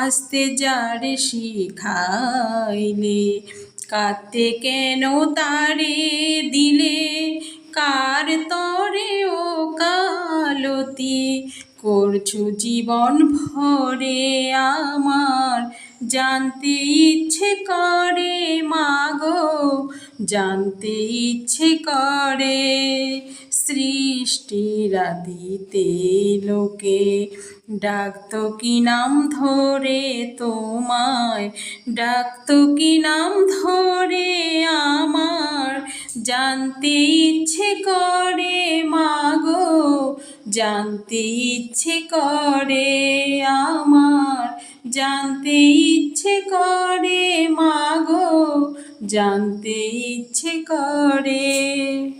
হাসতে যারে শিখাইলে, কাঁদতে কেন তারে দিলে, কার তরে ও কালতি করছো জীবন ভরে আমার। জানতে ইচ্ছে করে মাগো, জানতে ইচ্ছে করে। সৃষ্টির আদিতে লোকে ডাকতো কি নাম ধরে তোমায়, ডাকতো কি নাম ধরে আমার। জানতে ইচ্ছে করে মাগো, জানতে ইচ্ছে করে আমার। জানতে ইচ্ছে করে মাগো, জানতে ইচ্ছে করে।